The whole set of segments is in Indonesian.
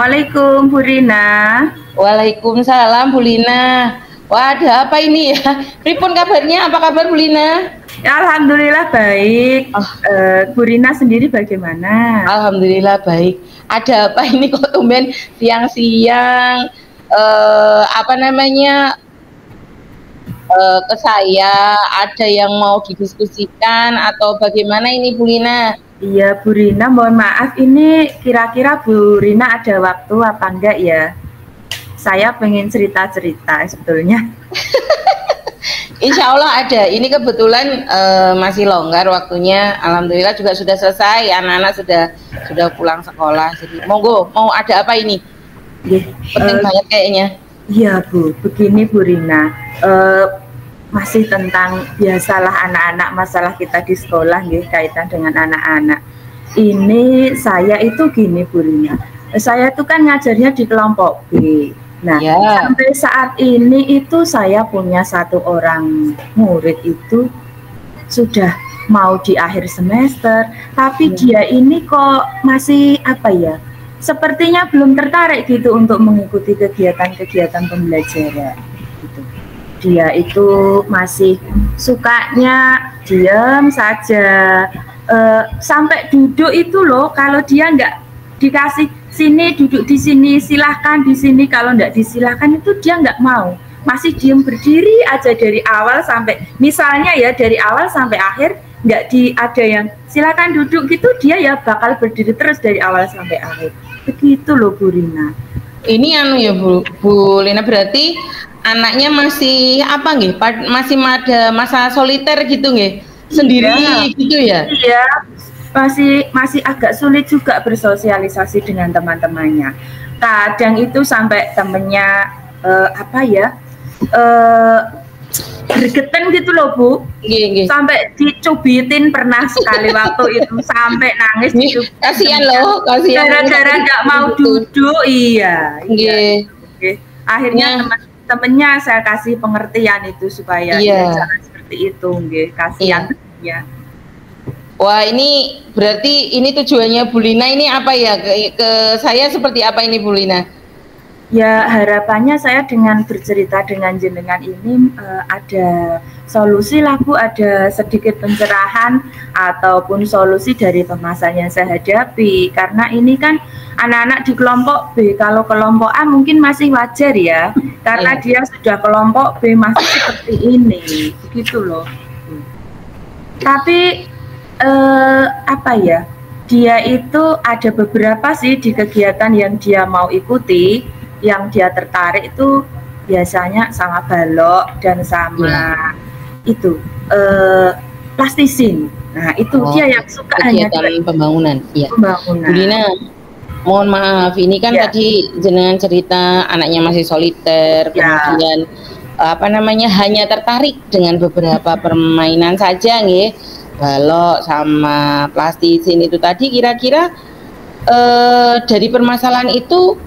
Assalamualaikum Bu Rina. Waalaikumsalam Bu Lina. Wah, ada apa ini ya? Pripun kabarnya? Apa kabar Bu Lina? Ya, Alhamdulillah baik. Oh, Bu Rina sendiri bagaimana? Alhamdulillah baik. Ada apa ini kok tumben siang-siang apa namanya ke saya ada yang mau didiskusikan atau bagaimana ini Bu Lina? Iya Bu Rina, mohon maaf ini kira-kira Bu Rina ada waktu apa enggak ya? Saya pengen cerita-cerita sebetulnya. Insya Allah ada. Ini kebetulan masih longgar waktunya. Alhamdulillah juga sudah selesai. Anak-anak sudah pulang sekolah. Jadi monggo, mau ada apa ini? Penting banget kayaknya. Iya Bu, begini Bu Rina. Masih tentang biasalah anak-anak, masalah kita di sekolah nggih, kaitan dengan anak-anak. Ini saya itu gini Bu Rina. Saya itu kan ngajarnya di kelompok B. Nah, sampai saat ini itu saya punya satu orang murid itu sudah mau di akhir semester, tapi dia ini kok masih apa ya? Sepertinya belum tertarik gitu untuk mengikuti kegiatan-kegiatan pembelajaran. Gitu. Dia itu masih sukanya diam saja, sampai duduk itu loh, kalau dia nggak dikasih sini duduk di sini, silahkan di sini, kalau nggak disilahkan itu dia nggak mau, masih diem berdiri aja dari awal sampai, misalnya ya dari awal sampai akhir nggak ada yang silahkan duduk gitu, dia ya bakal berdiri terus dari awal sampai akhir. Begitu loh Bu Rina. Ini anu ya Bu Lina, berarti anaknya masih apa nggih? Masih ada masa soliter gitu nggih? Sendiri gitu ya? Iya. Masih agak sulit juga bersosialisasi dengan teman-temannya. Kadang itu sampai temennya gregetan gitu loh Bu. Sampai dicubitin pernah sekali waktu itu, sampai nangis. Kasihan loh, kasihan. Gara-gara nggak mau duduk, iya. Akhirnya teman-temannya saya kasih pengertian itu supaya jangan seperti itu, kasihan ya. Wah, ini berarti ini tujuannya Bu Lina ini apa ya? Ke saya seperti apa ini Bu Lina? Ya, harapannya saya dengan bercerita dengan jenengan ini ada solusi lah Bu, ada sedikit pencerahan ataupun solusi dari permasalahan yang saya hadapi. Karena ini kan anak-anak di kelompok B, kalau kelompok A mungkin masih wajar ya, karena dia sudah kelompok B masih seperti ini, begitu loh. Tapi dia itu ada beberapa sih di kegiatan yang dia mau ikuti, yang dia tertarik itu biasanya sama balok dan sama itu plastisin. Nah itu dia yang suka kegiatan pembangunan. Iya. Pembangunan. Bu Lina, mohon maaf, ini kan tadi jenengan cerita anaknya masih soliter, kemudian apa namanya hanya tertarik dengan beberapa permainan saja nggih. Balok sama plastisin itu tadi, kira-kira dari permasalahan itu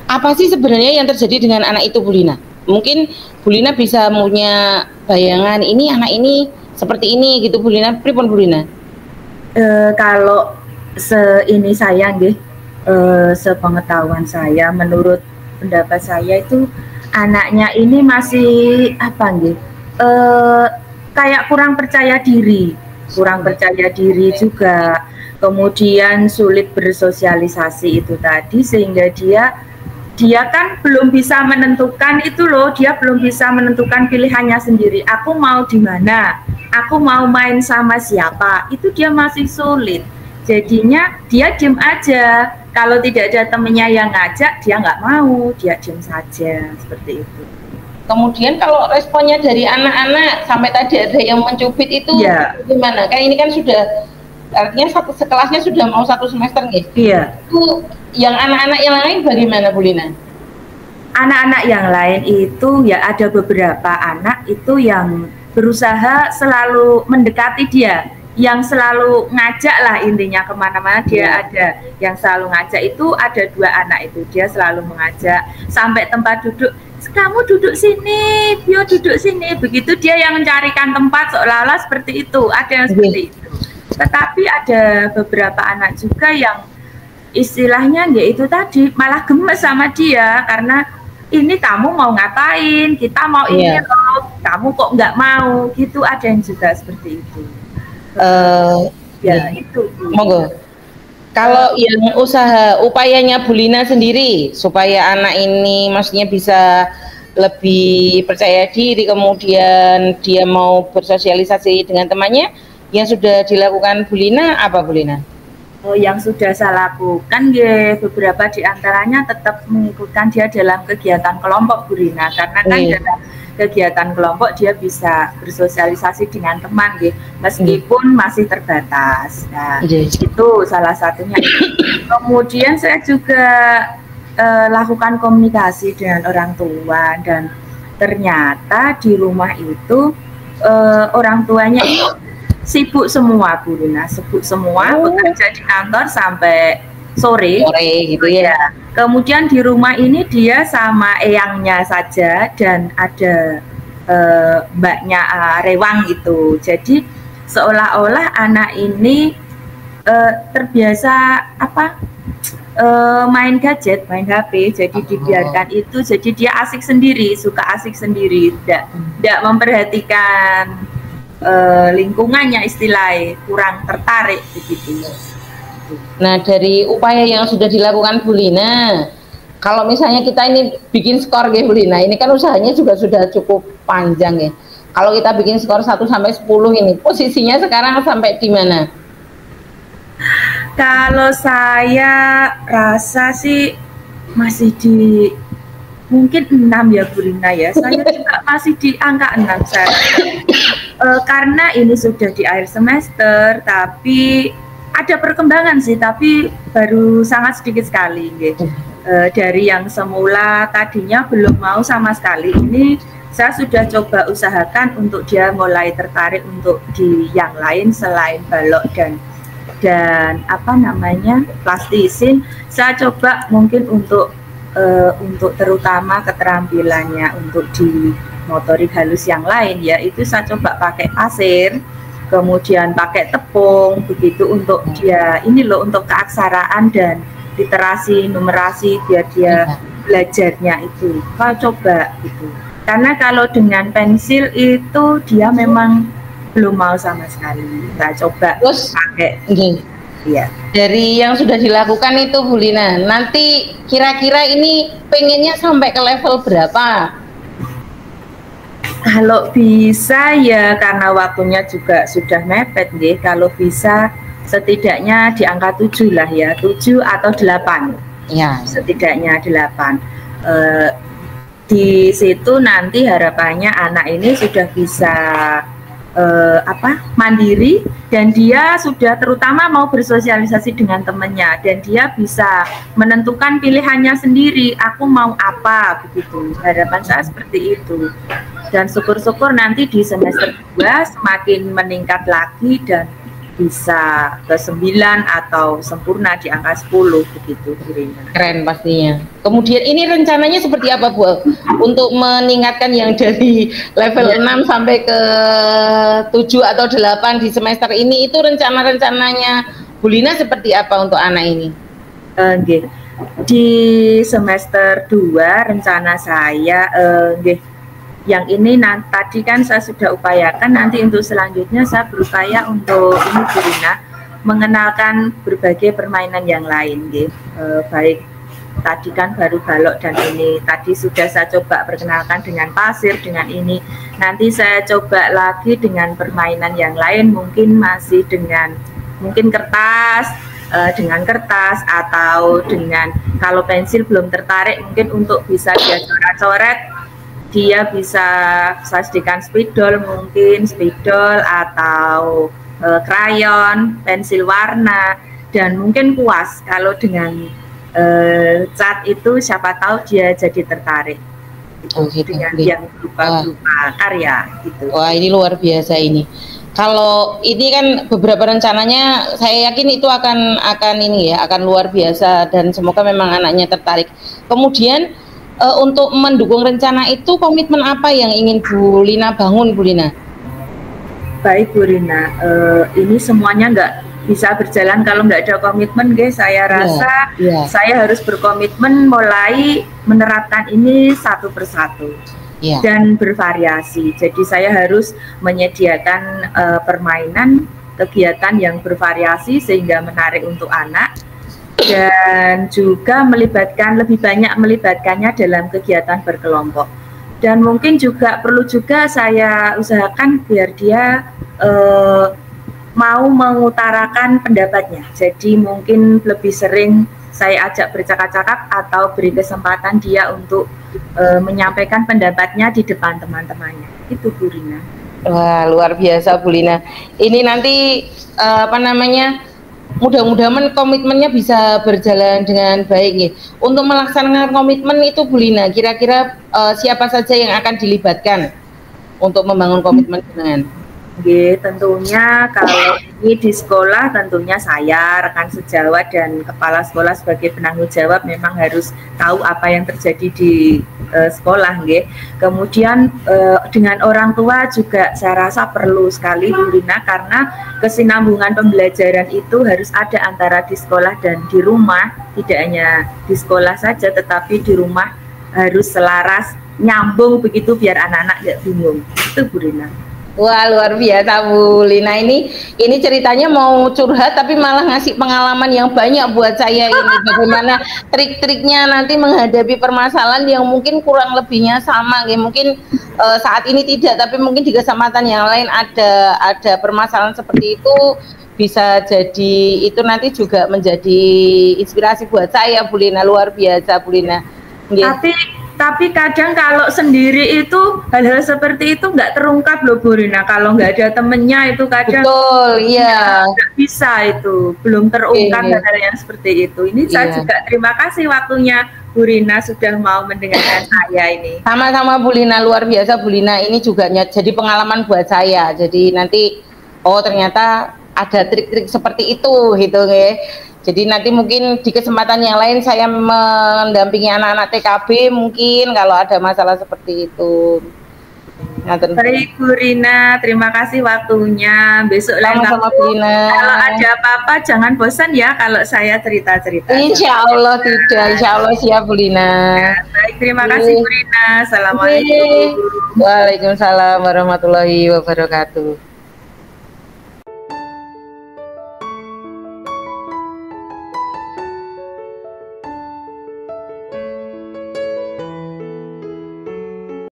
apa sih sebenarnya yang terjadi dengan anak itu Bu Lina? Mungkin Bu Lina bisa punya bayangan ini anak ini seperti ini gitu Bu Lina. Pripun Bu Lina? Kalau ini saya sepengetahuan saya, menurut pendapat saya itu anaknya ini masih kayak kurang percaya diri juga, kemudian sulit bersosialisasi itu tadi, sehingga dia kan belum bisa menentukan itu loh, dia belum bisa menentukan pilihannya sendiri. Aku mau di mana, aku mau main sama siapa, itu dia masih sulit. Jadinya dia diem aja, kalau tidak ada temennya yang ngajak dia nggak mau, dia diem saja seperti itu. Kemudian kalau responnya dari anak-anak sampai tadi ada yang mencubit itu gimana? Kan ini kan sudah artinya sekelasnya sudah mau satu semester nih. Iya. Itu yang anak-anak yang lain bagaimana Bu Lina? Anak-anak yang lain itu ya ada beberapa anak itu yang berusaha selalu mendekati dia, yang selalu ngajak lah, intinya kemana-mana dia ada yang selalu ngajak. Itu ada 2 anak itu, dia selalu mengajak sampai tempat duduk, kamu duduk sini, Bio duduk sini, begitu dia yang mencarikan tempat seolah-olah seperti itu, ada yang seperti itu. Tetapi ada beberapa anak juga yang istilahnya ya itu tadi malah gemes sama dia karena ini kamu mau ngapain, kita mau ini loh, kamu kok nggak mau gitu, ada yang juga seperti itu. Ya itu. Monggo. Kalau yang upayanya Bu Lina sendiri supaya anak ini maksudnya bisa lebih percaya diri, kemudian dia mau bersosialisasi dengan temannya, yang sudah dilakukan Bu Lina apa Bu Lina? Yang sudah saya lakukan ya beberapa diantaranya tetap mengikutkan dia dalam kegiatan kelompok Bu Lina, karena kan dalam kegiatan kelompok dia bisa bersosialisasi dengan teman ya, meskipun masih terbatas. Nah, itu salah satunya. Kemudian saya juga lakukan komunikasi dengan orang tua, dan ternyata di rumah itu orang tuanya itu sibuk semua Bu Lina, sibuk semua, bekerja di kantor sampai sore gitu ya. Kemudian di rumah ini dia sama eyangnya saja, dan ada mbaknya rewang itu. Jadi seolah-olah anak ini terbiasa main gadget, main HP, jadi dibiarkan itu, jadi dia asik sendiri, suka asik sendiri, tidak memperhatikan lingkungannya, istilahnya kurang tertarik begitu. Nah, dari upaya yang sudah dilakukan Bu Lina, kalau misalnya kita ini bikin skor ya Bu Lina, ini kan usahanya juga sudah cukup panjang ya. Kalau kita bikin skor 1 sampai 10 ini, posisinya sekarang sampai di mana? Kalau saya rasa sih masih di mungkin 6 ya Bu Lina ya. Saya juga masih di angka 6 saya. Karena ini sudah di akhir semester, tapi ada perkembangan sih, tapi baru sangat sedikit sekali gitu. Dari yang semula tadinya belum mau sama sekali, ini saya sudah coba usahakan untuk dia mulai tertarik untuk di yang lain selain balok dan apa namanya plastisin. Saya coba mungkin untuk terutama keterampilannya untuk di motorik halus yang lain ya, itu saya coba pakai pasir, kemudian pakai tepung begitu untuk dia ini loh, untuk keaksaraan dan literasi numerasi biar dia belajarnya itu. Saya coba gitu. Karena kalau dengan pensil itu dia memang belum mau sama sekali. Saya coba pakai. Ya. Dari yang sudah dilakukan itu Bu Lina, nanti kira-kira ini pengennya sampai ke level berapa? Kalau bisa ya, karena waktunya juga sudah mepet nih, kalau bisa setidaknya di angka 7 lah ya, 7 atau 8 ya, setidaknya 8. Di situ nanti harapannya anak ini sudah bisa mandiri, dan dia sudah terutama mau bersosialisasi dengan temannya, dan dia bisa menentukan pilihannya sendiri, aku mau apa begitu. Harapan saya seperti itu, dan syukur-syukur nanti di semester 2 semakin meningkat lagi dan bisa ke 9 atau sempurna di angka 10 begitu. Keren pastinya. Kemudian ini rencananya seperti apa Bu untuk meningkatkan yang dari level 6 sampai ke 7 atau 8 di semester ini, itu rencananya Bu Lina seperti apa untuk anak ini? Di semester 2 rencana saya yang ini tadi kan saya sudah upayakan, nanti untuk selanjutnya saya berupaya untuk ini Bu Lina mengenalkan berbagai permainan yang lain baik tadi kan baru balok, dan ini tadi sudah saya coba perkenalkan dengan pasir, dengan ini nanti saya coba lagi dengan permainan yang lain, mungkin masih dengan kertas, atau dengan, kalau pensil belum tertarik, mungkin untuk bisa dia coret-coret, dia bisa sajikan spidol, mungkin spidol atau krayon, pensil warna, dan mungkin kuas. Kalau dengan cat itu siapa tahu dia jadi tertarik dengan yang berupa karya gitu. Wah, ini luar biasa ini. Kalau ini kan beberapa rencananya, saya yakin itu akan ini ya, akan luar biasa, dan semoga memang anaknya tertarik. Kemudian untuk mendukung rencana itu, komitmen apa yang ingin Bu Lina bangun, Bu Lina? Baik Bu Lina, ini semuanya bisa berjalan kalau nggak ada komitmen, guys. Saya rasa saya harus berkomitmen mulai menerapkan ini satu persatu dan bervariasi. Jadi saya harus menyediakan permainan, kegiatan yang bervariasi sehingga menarik untuk anak, dan juga lebih banyak melibatkannya dalam kegiatan berkelompok. Dan mungkin juga perlu juga saya usahakan biar dia mau mengutarakan pendapatnya. Jadi mungkin lebih sering saya ajak bercakap-cakap atau beri kesempatan dia untuk menyampaikan pendapatnya di depan teman-temannya. Itu Bu Rina. Wah, luar biasa Bu Lina. Ini nanti mudah-mudahan komitmennya bisa berjalan dengan baik nih. Untuk melaksanakan komitmen itu Bu Lina, kira-kira siapa saja yang akan dilibatkan untuk membangun komitmen dengan? Tentunya kalau ini di sekolah tentunya saya, rekan sejawat dan kepala sekolah sebagai penanggung jawab memang harus tahu apa yang terjadi di sekolah. Kemudian dengan orang tua juga saya rasa perlu sekali Bu Rina, karena kesinambungan pembelajaran itu harus ada antara di sekolah dan di rumah. Tidak hanya di sekolah saja tetapi di rumah harus selaras, nyambung begitu biar anak-anak nggak bingung. Itu Bu Rina. Wah, luar biasa Bu Lina. Ini ceritanya mau curhat tapi malah ngasih pengalaman yang banyak buat saya ini. Bagaimana trik-triknya nanti menghadapi permasalahan yang mungkin kurang lebihnya sama. Mungkin saat ini tidak, tapi mungkin di kesempatan yang lain ada permasalahan seperti itu. Bisa jadi itu nanti juga menjadi inspirasi buat saya Bu Lina. Luar biasa Bu Lina. Tapi kadang kalau sendiri itu hal-hal seperti itu nggak terungkap loh Bu Rina. Kalau nggak ada temennya itu kadang nggak bisa, itu belum terungkap hal-hal yang seperti itu. Ini saya juga terima kasih waktunya Bu Rina sudah mau mendengarkan saya ini. Sama-sama Bu Lina, luar biasa Bu Lina. Ini juga jadi pengalaman buat saya. Jadi nanti ternyata ada trik-trik seperti itu gitu ya. Jadi nanti mungkin di kesempatan yang lain saya mendampingi anak-anak TKB mungkin kalau ada masalah seperti itu. Baik Bu Rina, terima kasih waktunya. Besok lain waktu kalau ada apa-apa jangan bosan ya kalau saya cerita-cerita. Insya Allah tidak, insya Allah siap Bu Lina. Baik, terima kasih Bu Rina. Assalamualaikum. Waalaikumsalam warahmatullahi wabarakatuh.